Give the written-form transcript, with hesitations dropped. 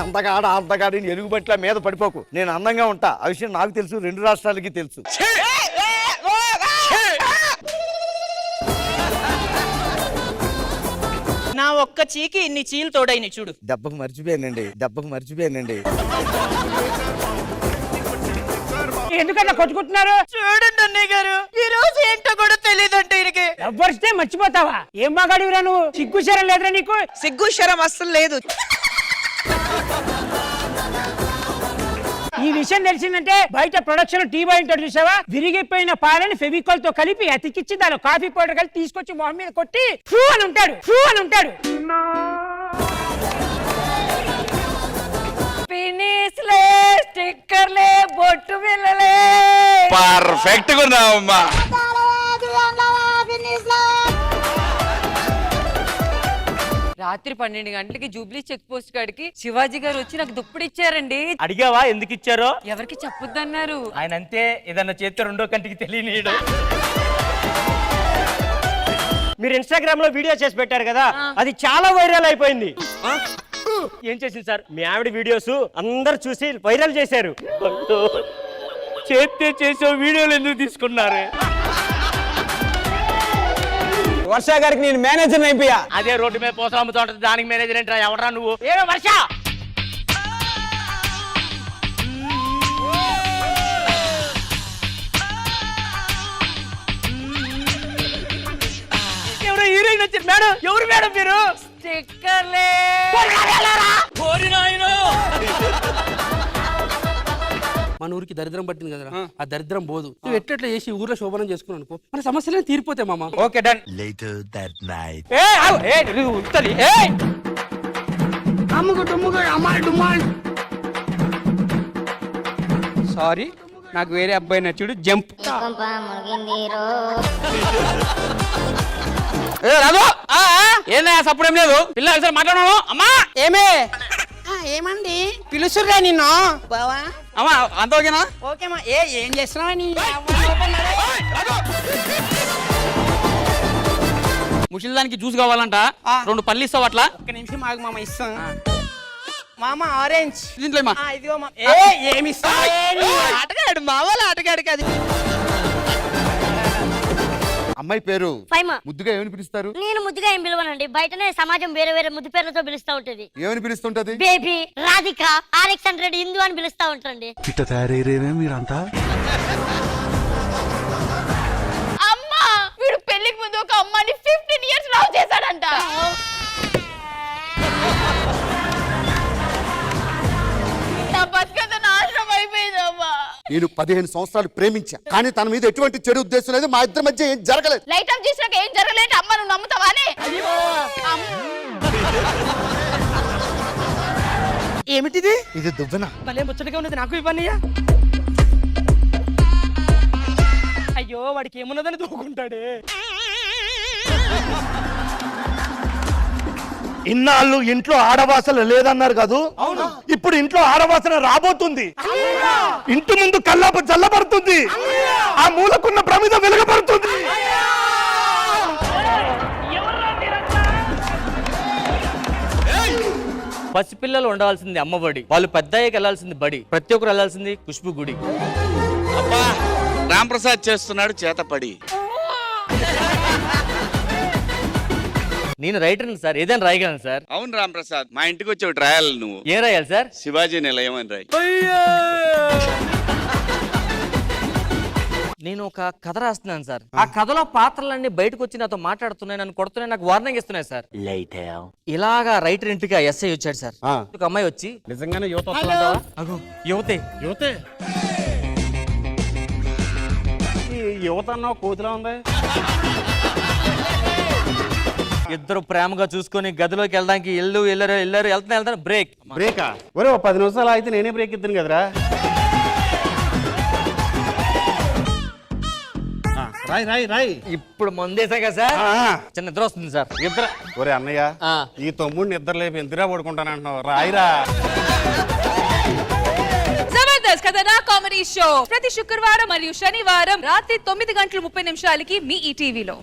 అందగాడిని ఎలుగుబట్ల మీద పడిపోకు. నేను అందంగా ఉంటా, ఆ విషయం నాకు తెలుసు, 2 రాష్ట్రాలకి తెలుసు. నా ఒక్క చీకి ఇన్ని చీలు తోడైన చూడు. దెబ్బకు మర్చిపోయానండి. ఎందుకన్నా కొట్టుకుంటున్నారు? చూడండి అన్నయ్య గారు, ఈ రోజు ఏంటో కూడా తెలియదంటే ఈయనకి. ఎవ్వరిస్తే మర్చిపోతావా? ఏం బాగాడివిరా నువ్వు? సిగ్గుశరం లేదురా నీకు? సిగ్గుశరం అస్సలు లేదు. ఈ విషయం తెలిసిందంటే బయట ప్రొడక్షన్ టీ బాయ్ ఉంటాడు చూసావా, విరిగిపోయిన పాలని ఫెవికాల్ తో కలిపి అతికిచ్చి దాని కాఫీ పౌడర్ కలిపి తీసుకొచ్చి మొహం మీద కొట్టి ఫూ అని ఉంటాడు. ఫినిష్లే, స్టిక్కర్లే, బొట్టు బిళ్ళలే. పర్ఫెక్ట్ గా ఉన్నావమ్మా. రాత్రి 12 గంటలకి జూబ్లీ చెక్ పోస్ట్ కాడికి శివాజీ గారు వచ్చి నాకు దుప్పుడు ఇచ్చారండి. అడిగావా ఎందుకు ఇచ్చారో? ఎవరికి చెప్పొద్దన్నారు. ఆయన అంతే, ఏదన్నా చేస్తే 2వ కంటికి తెలియనీయడు. మీరు ఇన్స్టాగ్రామ్ లో వీడియో చేసి పెట్టారు కదా, అది చాలా వైరల్ అయిపోయింది. ఏం చేసింది సార్? మీ ఆవిడ వీడియోస్ అందరు చూసి వైరల్ చేశారు. చేస్తే చేసే వీడియోలు ఎందుకు తీసుకున్నారు? వర్ష గారికి నేను మేనేజర్ అయిపోయా. అదే రోడ్డు మీద పోసలు అమ్ముతా ఉంటుంది, దానికి మేనేజర్ ఏంట్రా? ఎవడరా నువ్వు? ఏమో వర్ష, ఎవరో హీరోయిన్ వచ్చారు మేడం. ఎవరు మేడం మీరు? స్టిక్కర్లే. మన ఊరికి దరిద్రం పట్టింది కదరా, ఆ దరిద్రం పోదు. నువ్వు ఎట్లా చేసి ఊర్లో శోభనం చేసుకున్నావు అనుకో, మన సమస్యలే తీరిపోతాయి మామ. Okay done. Later that night. Sorry, నాకు వేరే అబ్బాయి నచ్చుడు. జంప్. ఏందా సప్పుడేం లేదు, పిల్లలు మాట్లాడను. అమ్మా ఏమే ఏమండి పిలుసురా నిన్ను బావా? అమ్మా అంత ఓకేనా? ఓకేమా. ఏం చేస్తున్నావా నీ? ముసలిదానికి జ్యూస్ కావాలంట, 2 పళ్ళు ఇస్తావు అట్లా? ఒక్క నిమిషం ఆగు మామ, ఇస్తాం. మామ ఆరెంజ్ దీంట్లో ఇదిగో మామ. ఏమి ఇస్తావు? ఆటగాడు మావాళ్ళ ఆటగాడు కాదు. అమ్మాయి పేరు ఫైమా. ముద్దుగా ఏమని పిలుస్తారు? నేను ముద్దుగా ఏం పిలవనండి, బయటనే సమాజం వేరే వేరే ముద్దు పేర్లతో పిలుస్తా ఉంటది. ఏమని పిలుస్తుంటది? బేబీ, రాధిక, RX100, హిందూ అని పిలుస్తా ఉంటాండి. పిట్ట తయారయ్యేమే మీరంతా. అమ్మా, వీడు పెళ్లికి ముందు ఒక అమ్మాయిని 15 years లవ్ చేశాడంట. నా బతుకంతా నాశనం అయిపోయిందమ్మా. నేను 15 సంవత్సరాలు ప్రేమించా, కానీ తన మీద ఎటువంటి చెడు ఉద్దేశం లేదు. మా ఇద్దరి మధ్య ఏం జరగలేదు. లైట్ ఆఫ్ చేసినాక ఏం జరగలేదు. అమ్మ నువ్వు నమ్ముతావానే? ఏమిటిది? ఇది దువ్వెన. భలే ముచ్చటగా ఉన్నది, నాకు ఇవ్వన్నయ్యా. అయ్యో, వాడికి ఏమున్నదని దూకుంటాడే. ఇన్నాళ్ళు ఇంట్లో ఆడవాసన లేదన్నారు కాదు, ఇప్పుడు ఇంట్లో ఆడవాసన రాబోతుంది. ఇంటి ముందు కల్లాప చల్లబడుతుంది, ఆ మూలకున్న ప్రమిద వెలుగబడుతుంది. పసిపిల్లలు ఉండవలసింది అమ్మఒడి, వాళ్ళు పెద్దయ్యకి వెళ్ళాల్సింది బడి, ప్రతి ఒక్కరు వెళ్ళాల్సింది ఖుష్బు గుడి. అబ్బా, రాంప్రసాద్ చేస్తున్నాడు చేతపడి. నేను రైటర్ సార్, ఏదైనా రాయగలను సార్. అవును రాంప్రసాద్, మా ఇంటికి వచ్చి రాయాలి. నువ్వు ఏం రాయాలి సార్? శివాజీ నిలయం అని రాయి. నేను ఒక కథ రాస్తున్నాను సార్. ఆ కథలో పాత్రలన్నీ బయటకు వచ్చి నాతో మాట్లాడుతున్నాయి, నన్ను కొడుతున్నాయి, నాకు వార్నింగ్ ఇస్తున్నాయి సార్. ఇలాగా రైటర్ ఇంటికి ఎస్ఐ వచ్చాడు సార్. ఒక అమ్మాయి వచ్చి, నిజంగానే యువత అగో యువతే యువత అన్న కోతిలా ఉంది. ఇద్దరు ప్రేమగా చూసుకొని గదిలోకి వెళ్ళడానికి వెళ్తాను. బ్రేకా? ఒరే, 10 నిమిషాలు అయితే నేనే బ్రేక్ ఇద్దాను కదరా. రాయి. ఇప్పుడు మందేసా కదా సార్, చిన్న నిద్ర వస్తుంది సార్. నిద్ర? ఒరే అన్నయ్య, ఈ తమ్ముడు నిద్ర లేపి ఎంతరా పడుకుంటాను అంటున్నావు. రాయిరా. జబర్దస్త్ కథనా కామెడీ షో ప్రతి శుక్రవారం మరియు శనివారం రాత్రి 9:30 మీ ఈటీవీలో.